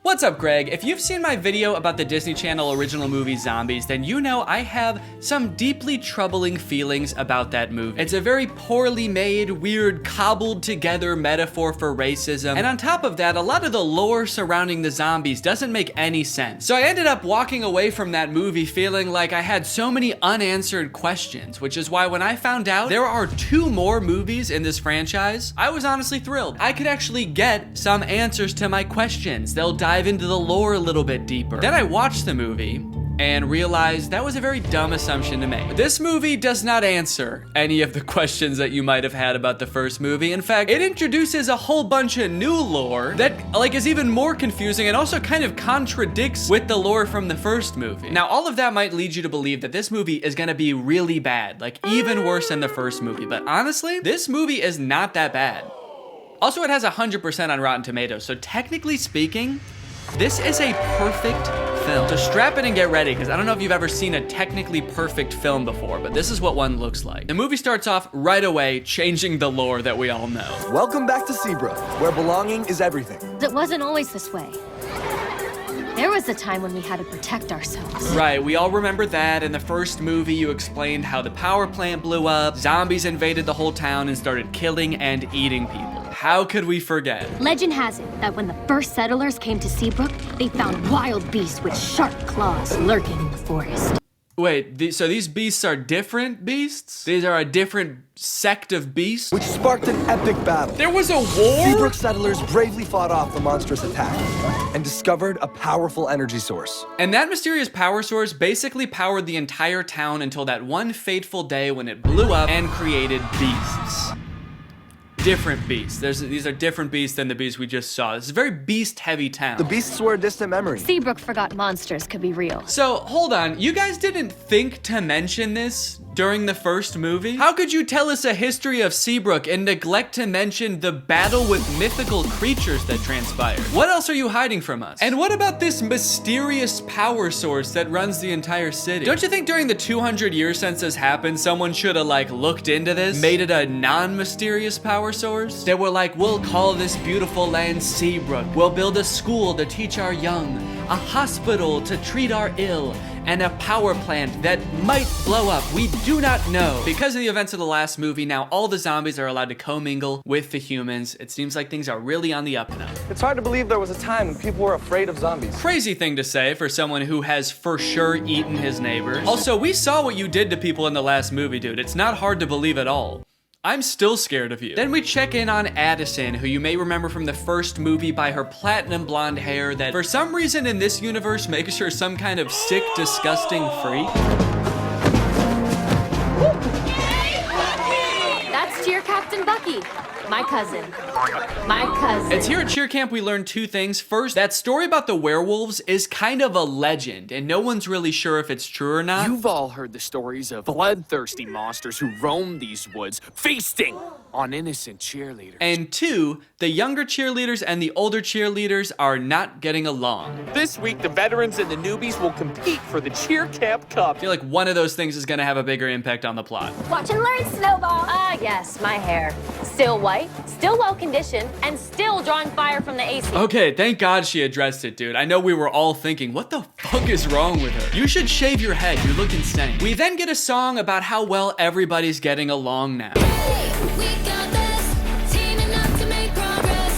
What's up, Greg? If you've seen my video about the Disney Channel original movie Zombies, then you know I have some deeply troubling feelings about that movie. It's a very poorly made, weird, cobbled together metaphor for racism, and on top of that, a lot of the lore surrounding the zombies doesn't make any sense. So I ended up walking away from that movie feeling like I had so many unanswered questions, which is why when I found out there are 2 more movies in this franchise, I was honestly thrilled. I could actually get some answers to my questions. They'll dive into the lore a little bit deeper. Then I watched the movie and realized that was a very dumb assumption to make. This movie does not answer any of the questions that you might have had about the first movie. In fact, it introduces a whole bunch of new lore that is even more confusing and also kind of contradicts with the lore from the first movie. Now, all of that might lead you to believe that this movie is gonna be really bad, like even worse than the first movie. But honestly, this movie is not that bad. Also, it has 100% on Rotten Tomatoes, so technically speaking, this is a perfect film. So strap in and get ready, because I don't know if you've ever seen a technically perfect film before, but this is what one looks like. The movie starts off right away, changing the lore that we all know. Welcome back to Seabrook, where belonging is everything. It wasn't always this way. There was a time when we had to protect ourselves. Right, we all remember that. In the first movie, you explained how the power plant blew up, zombies invaded the whole town and started killing and eating people. How could we forget? Legend has it that when the first settlers came to Seabrook, they found wild beasts with sharp claws lurking in the forest. Wait, so these beasts are different beasts? These are a different sect of beasts? Which sparked an epic battle. There was a war? Seabrook settlers bravely fought off the monstrous attack and discovered a powerful energy source. And that mysterious power source basically powered the entire town until that one fateful day when it blew up and created beasts. Different beasts. These are different beasts than the beasts we just saw. This is a very beast-heavy town. The beasts were a distant memory. Seabrook forgot monsters could be real. So, hold on. You guys didn't think to mention this during the first movie? How could you tell us a history of Seabrook and neglect to mention the battle with mythical creatures that transpired? What else are you hiding from us? And what about this mysterious power source that runs the entire city? Don't you think during the 200 years since this happened, someone should have looked into this, made it a non-mysterious power source? They were like, we'll call this beautiful land Seabrook. We'll build a school to teach our young, a hospital to treat our ill, and a power plant that might blow up. We do not know. Because of the events of the last movie, now all the zombies are allowed to commingle with the humans. It seems like things are really on the up and up. It's hard to believe there was a time when people were afraid of zombies. Crazy thing to say for someone who has for sure eaten his neighbors. Also, we saw what you did to people in the last movie, dude. It's not hard to believe at all. I'm still scared of you. Then we check in on Addison, who you may remember from the first movie by her platinum blonde hair that for some reason in this universe makes her some kind of sick, disgusting freak. That's Cheer Captain Bucky, my cousin. My cousin. It's here at Cheer Camp we learned 2 things. First, that story about the werewolves is kind of a legend, and no one's really sure if it's true or not. You've all heard the stories of bloodthirsty monsters who roam these woods, feasting on innocent cheerleaders. And 2, the younger cheerleaders and the older cheerleaders are not getting along. This week, the veterans and the newbies will compete for the Cheer Camp Cup. I feel like one of those things is gonna have a bigger impact on the plot. Watch and learn, Snowball. Ah, yes, my hair. Still white, still well-conditioned, and still drawing fire from the AC. Okay, thank God she addressed it, dude. I know we were all thinking, what the fuck is wrong with her? You should shave your head, you look insane. We then get a song about how well everybody's getting along now.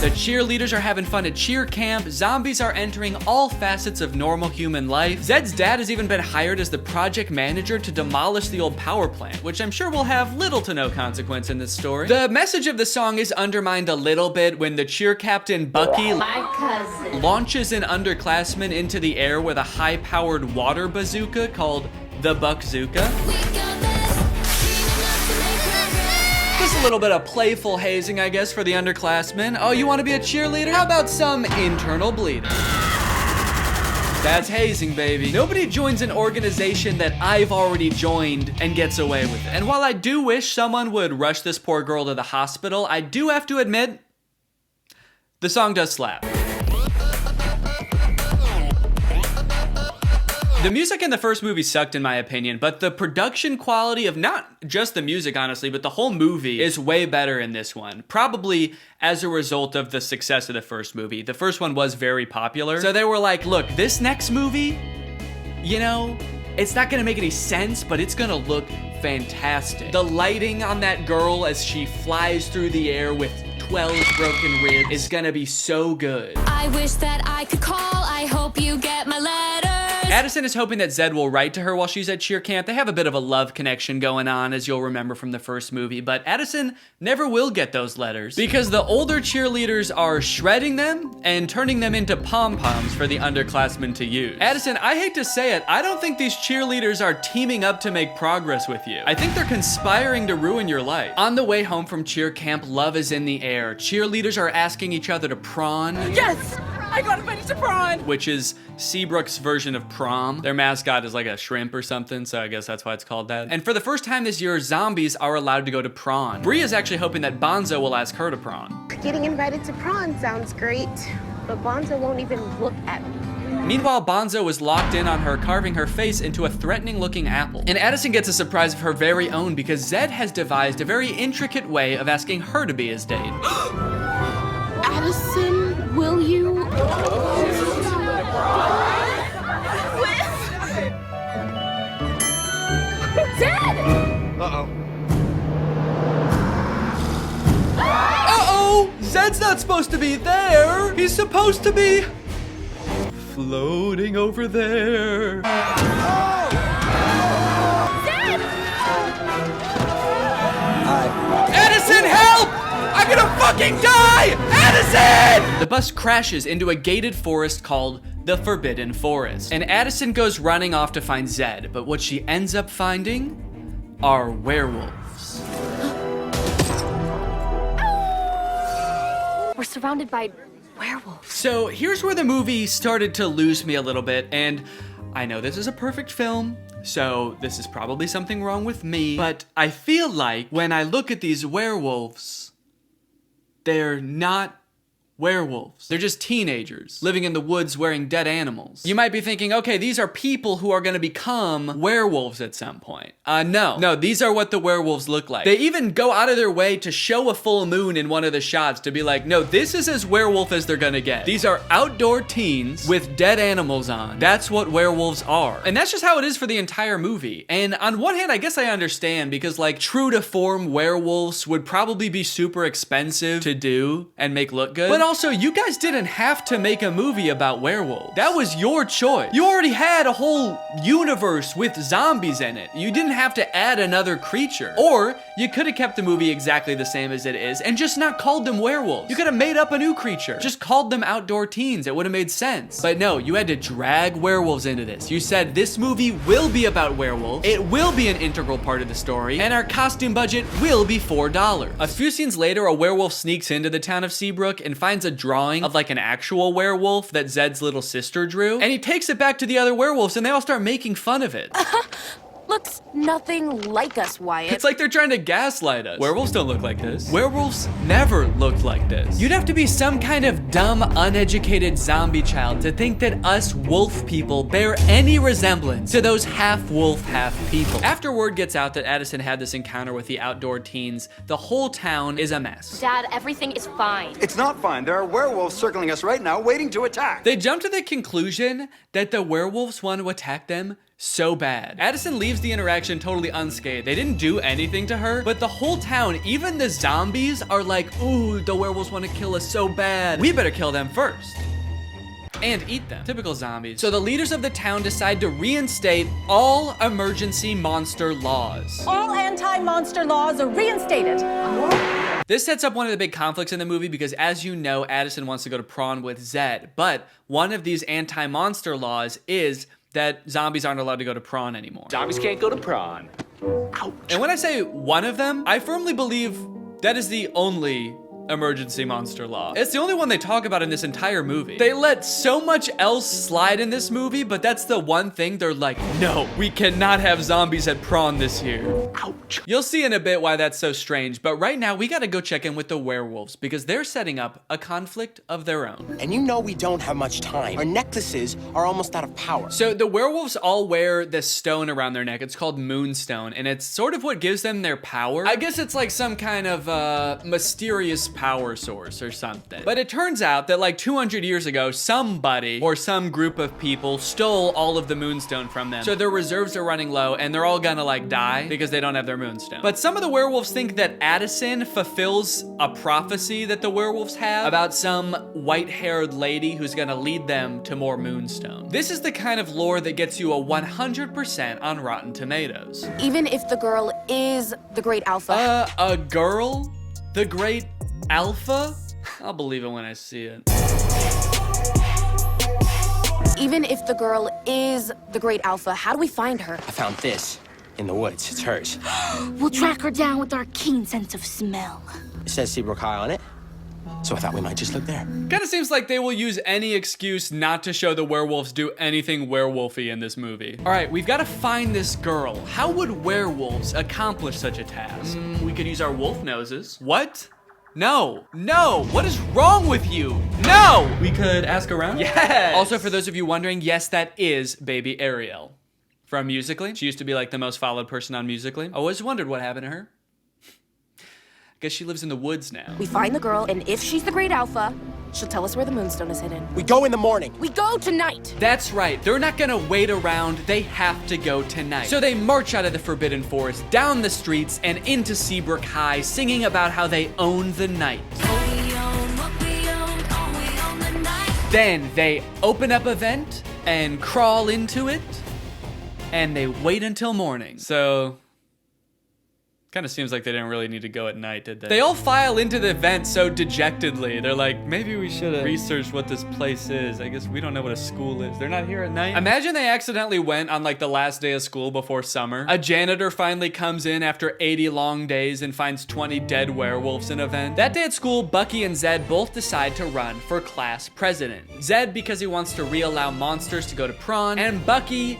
The cheerleaders are having fun at cheer camp, zombies are entering all facets of normal human life. Zed's dad has even been hired as the project manager to demolish the old power plant, which I'm sure will have little to no consequence in this story. The message of the song is undermined a little bit when the cheer captain Bucky My cousin. launches an underclassman into the air with a high-powered water bazooka called the Buckzooka. Just a little bit of playful hazing, I guess, for the underclassmen. Oh, you want to be a cheerleader? How about some internal bleeding? That's hazing, baby. Nobody joins an organization that I've already joined and gets away with it. And while I do wish someone would rush this poor girl to the hospital, I do have to admit, the song does slap. The music in the first movie sucked in my opinion, but the production quality of not just the music, honestly, but the whole movie is way better in this one. Probably as a result of the success of the first movie. The first one was very popular. So they were like, look, this next movie, you know, it's not gonna make any sense, but it's gonna look fantastic. The lighting on that girl as she flies through the air with 12 broken ribs is gonna be so good. I wish that I could call. I hope you get my letters. Addison is hoping that Zed will write to her while she's at cheer camp. They have a bit of a love connection going on, as you'll remember from the first movie, but Addison never will get those letters because the older cheerleaders are shredding them and turning them into pom-poms for the underclassmen to use. Addison, I hate to say it, I don't think these cheerleaders are teaming up to make progress with you. I think they're conspiring to ruin your life. On the way home from cheer camp, love is in the air. Cheerleaders are asking each other to prawn. Yes! I got invited to Prawn! Which is Seabrook's version of prom. Their mascot is like a shrimp or something, so I guess that's why it's called that. And for the first time this year, zombies are allowed to go to Prawn. Bree is actually hoping that Bonzo will ask her to Prawn. Getting invited to Prawn sounds great, but Bonzo won't even look at me. Meanwhile, Bonzo is locked in on her, carving her face into a threatening-looking apple. And Addison gets a surprise of her very own because Zed has devised a very intricate way of asking her to be his date. Addison, will you? Zed! Uh-oh. Uh-oh! Zed's not supposed to be there! He's supposed to be floating over there. Zed! Addison, help! I'm gonna fucking die! Addison! The bus crashes into a gated forest called the Forbidden Forest. And Addison goes running off to find Zed, but what she ends up finding are werewolves. We're surrounded by werewolves. So here's where the movie started to lose me a little bit, and I know this is a perfect film, so this is probably something wrong with me, but I feel like when I look at these werewolves, they're not werewolves. They're just teenagers living in the woods wearing dead animals. You might be thinking, okay, these are people who are gonna become werewolves at some point. No, these are what the werewolves look like. They even go out of their way to show a full moon in one of the shots to be like, no, this is as werewolf as they're gonna get. These are outdoor teens with dead animals on. That's what werewolves are. And that's just how it is for the entire movie. And on one hand, I guess I understand because like true to form werewolves would probably be super expensive to do and make look good. But also, you guys didn't have to make a movie about werewolves. That was your choice. You already had a whole universe with zombies in it. You didn't have to add another creature. Or you could have kept the movie exactly the same as it is and just not called them werewolves. You could have made up a new creature. Just called them outdoor teens. It would have made sense. But no, you had to drag werewolves into this. You said this movie will be about werewolves. It will be an integral part of the story. And our costume budget will be $4. A few scenes later, a werewolf sneaks into the town of Seabrook and finds a drawing of like an actual werewolf that Zed's little sister drew. And he takes it back to the other werewolves and they all start making fun of it. Looks nothing like us, Wyatt. It's like they're trying to gaslight us. Werewolves don't look like this. Werewolves never looked like this. You'd have to be some kind of dumb, uneducated zombie child to think that us wolf people bear any resemblance to those half wolf, half people. After word gets out that Addison had this encounter with the outdoor teens, the whole town is a mess. Dad, everything is fine. It's not fine. There are werewolves circling us right now, waiting to attack. They jump to the conclusion that the werewolves want to attack them so bad. Addison leaves the interaction totally unscathed. They didn't do anything to her, but the whole town, even the zombies, are like, ooh, the werewolves want to kill us so bad. We better kill them first. And eat them. Typical zombies. So the leaders of the town decide to reinstate all emergency monster laws. All anti-monster laws are reinstated. This sets up one of the big conflicts in the movie because, as you know, Addison wants to go to Prawn with Zed, but one of these anti-monster laws is that zombies aren't allowed to go to Prawn anymore. Zombies can't go to Prawn. Ouch. And when I say one of them, I firmly believe that is the only emergency monster law. It's the only one they talk about in this entire movie. They let so much else slide in this movie, but that's the one thing they're like, no, we cannot have zombies at Prawn this year. Ouch. You'll see in a bit why that's so strange, but right now we gotta go check in with the werewolves because they're setting up a conflict of their own. And you know we don't have much time. Our necklaces are almost out of power. So the werewolves all wear this stone around their neck. It's called Moonstone, and it's sort of what gives them their power. I guess it's like some kind of mysterious power source or something. But it turns out that like 200 years ago, somebody or some group of people stole all of the Moonstone from them. So their reserves are running low and they're all gonna like die because they don't have their Moonstone. But some of the werewolves think that Addison fulfills a prophecy that the werewolves have about some white-haired lady who's gonna lead them to more Moonstone. This is the kind of lore that gets you a 100% on Rotten Tomatoes. Even if the girl is the great alpha. A girl? The great alpha? I'll believe it when I see it. Even if the girl is the great alpha, how do we find her? I found this in the woods. It's hers. We'll track her down with our keen sense of smell. It says Seabrook High on it, so I thought we might just look there. Kinda seems like they will use any excuse not to show the werewolves do anything werewolfy in this movie. All right, we've gotta find this girl. How would werewolves accomplish such a task? We could use our wolf noses. What? No, no, what is wrong with you? No! We could ask around? Yes! Also, for those of you wondering, yes, that is baby Ariel from Musical.ly. She used to be like the most followed person on Musical.ly. I always wondered what happened to her. Guess she lives in the woods now. We find the girl, and if she's the great alpha, she'll tell us where the Moonstone is hidden. We go in the morning. We go tonight. That's right. They're not gonna wait around. They have to go tonight. So they march out of the Forbidden Forest, down the streets, and into Seabrook High, singing about how they own the night. Then they open up a vent and crawl into it, and they wait until morning. So kind of seems like they didn't really need to go at night, did they? They all file into the vent so dejectedly. They're like, maybe we should have researched what this place is. I guess we don't know what a school is. They're not here at night. Imagine they accidentally went on like the last day of school before summer. A janitor finally comes in after 80 long days and finds 20 dead werewolves in a vent. That day at school, Bucky and Zed both decide to run for class president. Zed because he wants to re-allow monsters to go to Prawn, and Bucky,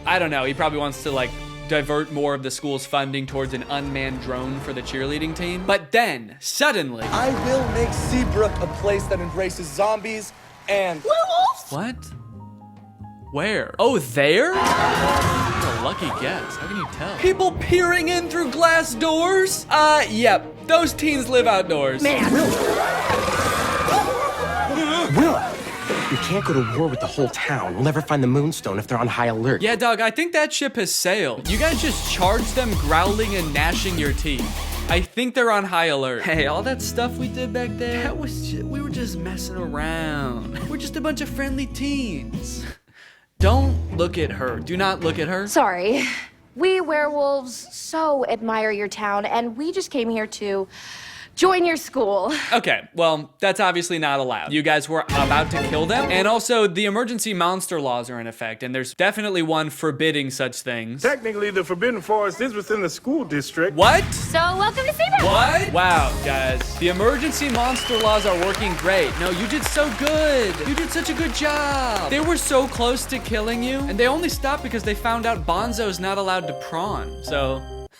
I don't know, he probably wants to like divert more of the school's funding towards an unmanned drone for the cheerleading team. But then, suddenly, I will make Seabrook a place that embraces zombies and werewolves. What? Where? Oh, there? What a lucky guess. How can you tell? People peering in through glass doors? Yep. Those teens live outdoors. Man. Willa, we can't go to war with the whole town. We'll never find the Moonstone if they're on high alert. Yeah, dog, I think that ship has sailed. You guys just charge them growling and gnashing your teeth. I think they're on high alert. Hey, all that stuff we did back there, that was just, we were just messing around. We're just a bunch of friendly teens. Don't look at her. Do not look at her. Sorry. We werewolves so admire your town, and we just came here to join your school. Okay, well, that's obviously not allowed. You guys were about to kill them, and also the emergency monster laws are in effect, and there's definitely one forbidding such things. Technically, the Forbidden Forest is within the school district. What? So welcome to Seabrook. What? Wow, guys. The emergency monster laws are working great. No, you did so good. You did such a good job. They were so close to killing you, and they only stopped because they found out Bonzo's not allowed to prawn. So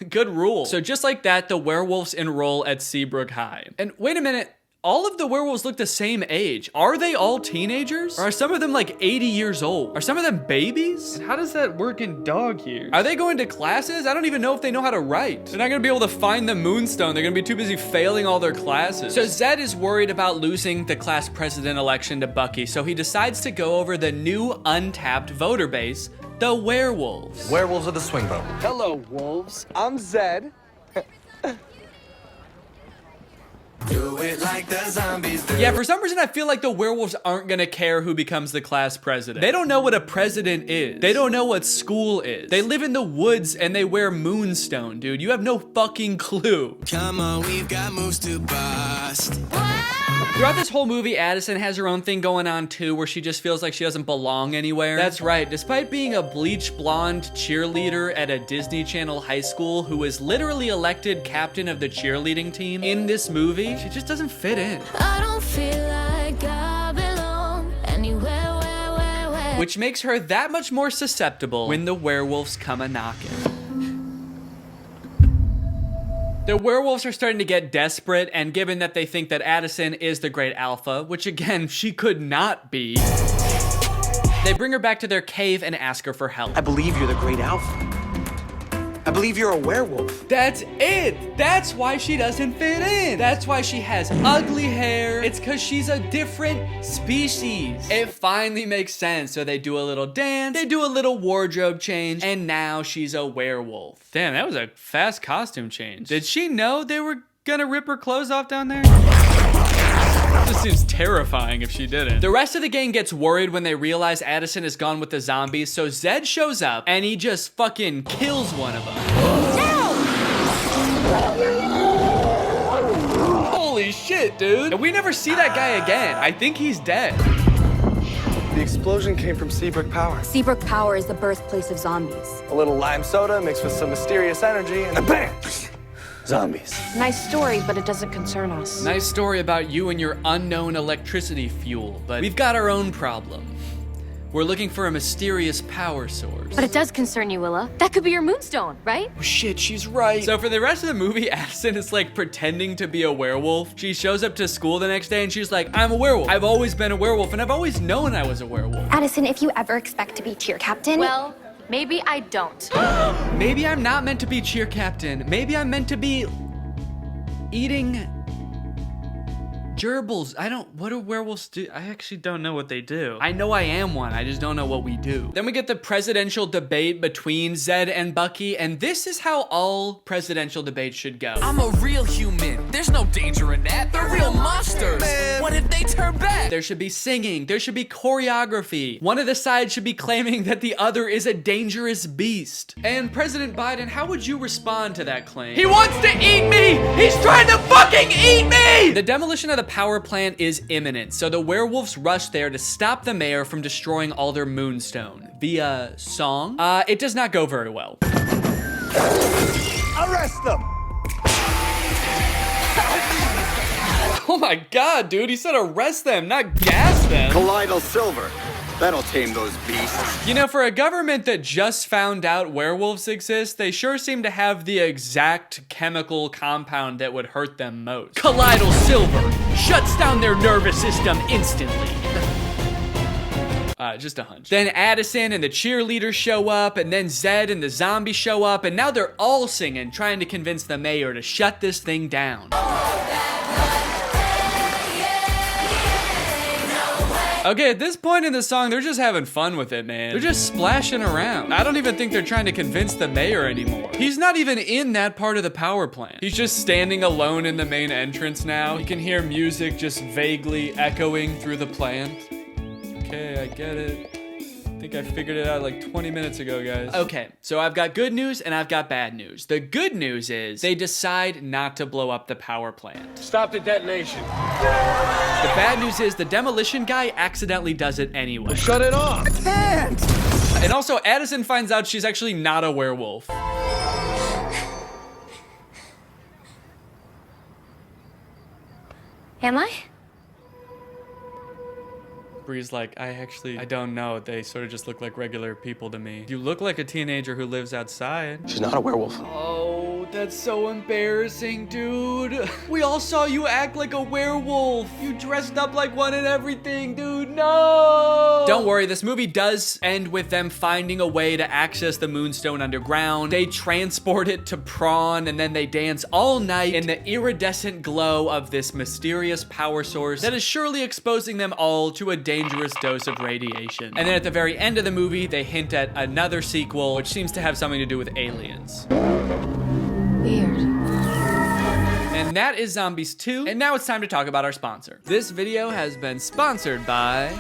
good rule. So just like that, the werewolves enroll at Seabrook High. And wait a minute, all of the werewolves look the same age. Are they all teenagers? Or are some of them like 80 years old? Are some of them babies? And how does that work in dog years? Are they going to classes? I don't even know if they know how to write. They're not gonna be able to find the Moonstone. They're gonna be too busy failing all their classes. So Zed is worried about losing the class president election to Bucky, so he decides to go over the new untapped voter base, the werewolves. Werewolves of the swing vote. Hello, wolves. I'm Zed. Do it like the zombies do. Yeah, for some reason I feel like the werewolves aren't gonna care who becomes the class president. They don't know what a president is. They don't know what school is. They live in the woods and they wear Moonstone, dude. You have no fucking clue. Come on, we've got moves to bust. Throughout this whole movie, Addison has her own thing going on too, where she just feels like she doesn't belong anywhere. That's right, despite being a bleach blonde cheerleader at a Disney Channel high school who was literally elected captain of the cheerleading team in this movie, she just doesn't fit in. I don't feel like I belong anywhere. Which makes her that much more susceptible when the werewolves come a-knocking. The werewolves are starting to get desperate, and given that they think that Addison is the great alpha, which again, she could not be, they bring her back to their cave and ask her for help. I believe you're the great alpha. I believe you're a werewolf. That's it. That's why she doesn't fit in. That's why she has ugly hair. It's because she's a different species. It finally makes sense. So they do a little dance, they do a little wardrobe change, and now she's a werewolf. Damn, that was a fast costume change. Did she know they were gonna rip her clothes off down there? This seems terrifying if she didn't. The rest of the gang gets worried when they realize Addison is gone with the zombies, so Zed shows up and he just fucking kills one of them. Holy shit, dude. And we never see that guy again. I think he's dead. The explosion came from Seabrook Power. Seabrook Power is the birthplace of zombies. A little lime soda mixed with some mysterious energy, and then bam! Zombies. Nice story, but it doesn't concern us. Nice story about you and your unknown electricity fuel, but we've got our own problem. We're looking for a mysterious power source. But it does concern you, Willa. That could be your Moonstone, right? Oh shit, she's right. So for the rest of the movie, Addison is like pretending to be a werewolf. She shows up to school the next day and she's like, I'm a werewolf. I've always been a werewolf and I've always known I was a werewolf. Addison, if you ever expect to be cheer captain... Well, maybe I don't. Maybe I'm not meant to be cheer captain. Maybe I'm meant to be eating gerbils. What do werewolves do? I actually don't know what they do. I know I am one, I just don't know what we do. Then we get the presidential debate between Zed and Bucky, and this is how all presidential debates should go. I'm a real human. There's no danger in that. They're real monsters. Man. What if they turn back? There should be singing, there should be choreography. One of the sides should be claiming that the other is a dangerous beast. And President Biden, how would you respond to that claim? He wants to eat me! He's trying to fucking eat me! The demolition of the power plant is imminent, so the werewolves rush there to stop the mayor from destroying all their Moonstone. Via song? It does not go very well. Arrest them! Oh my god, dude, he said arrest them, not gas them. Colloidal silver. That'll tame those beasts. You know, for a government that just found out werewolves exist, they sure seem to have the exact chemical compound that would hurt them most. Colloidal silver shuts down their nervous system instantly. Just a hunch. Then Addison and the cheerleaders show up, and then Zed and the zombies show up, and now they're all singing, trying to convince the mayor to shut this thing down. Okay, at this point in the song, they're just having fun with it, man. They're just splashing around. I don't even think they're trying to convince the mayor anymore. He's not even in that part of the power plant. He's just standing alone in the main entrance now. You can hear music just vaguely echoing through the plant. Okay, I get it. I think I figured it out like 20 minutes ago, guys. Okay, so I've got good news and I've got bad news. The good news is they decide not to blow up the power plant. Stop the detonation. The bad news is the demolition guy accidentally does it anyway. Well, shut it off. I can't! And also, Addison finds out she's actually not a werewolf. Am I? Bree's like, I don't know. They sort of just look like regular people to me. You look like a teenager who lives outside. She's not a werewolf. Oh, that's so embarrassing, dude. We all saw you act like a werewolf. You dressed up like one and everything, dude. No! Don't worry, this movie does end with them finding a way to access the Moonstone underground. They transport it to Prawn, and then they dance all night in the iridescent glow of this mysterious power source that is surely exposing them all to a dangerous dose of radiation. And then at the very end of the movie, they hint at another sequel, which seems to have something to do with aliens. Weird. And that is Zombies 2. And now it's time to talk about our sponsor. This video has been sponsored by...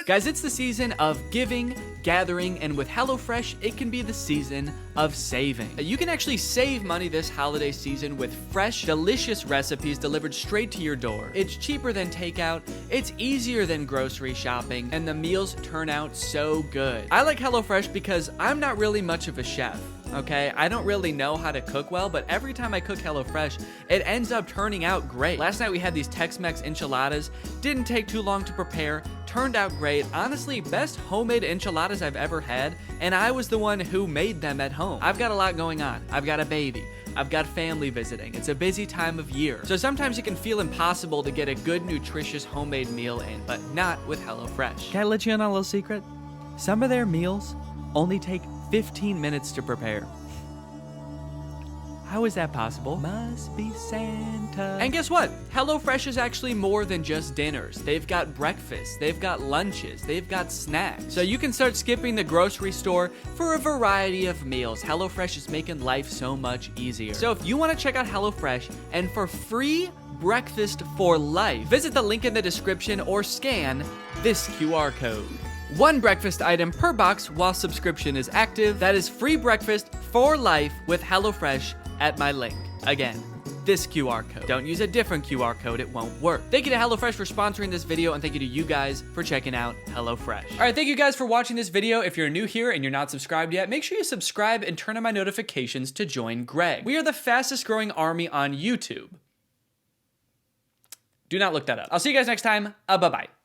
Guys, it's the season of giving, gathering, and with HelloFresh, it can be the season of saving. You can actually save money this holiday season with fresh, delicious recipes delivered straight to your door. It's cheaper than takeout, it's easier than grocery shopping, and the meals turn out so good. I like HelloFresh because I'm not really much of a chef. Okay, I don't really know how to cook well, but every time I cook HelloFresh, it ends up turning out great. Last night we had these Tex-Mex enchiladas, didn't take too long to prepare, turned out great. Honestly, best homemade enchiladas I've ever had, and I was the one who made them at home. I've got a lot going on. I've got a baby. I've got family visiting. It's a busy time of year. So sometimes it can feel impossible to get a good, nutritious homemade meal in, but not with HelloFresh. Can I let you in on a little secret? Some of their meals only take 15 minutes to prepare. How is that possible? Must be Santa. And guess what? HelloFresh is actually more than just dinners. They've got breakfast, they've got lunches, they've got snacks. So you can start skipping the grocery store for a variety of meals. HelloFresh is making life so much easier. So if you want to check out HelloFresh and for free breakfast for life, visit the link in the description or scan this QR code. One breakfast item per box while subscription is active. That is free breakfast for life with HelloFresh at my link. Again, this QR code. Don't use a different QR code, it won't work. Thank you to HelloFresh for sponsoring this video, and thank you to you guys for checking out HelloFresh. All right, thank you guys for watching this video. If you're new here and you're not subscribed yet, make sure you subscribe and turn on my notifications to join Greg. We are the fastest growing army on YouTube. Do not look that up. I'll see you guys next time. Bye-bye.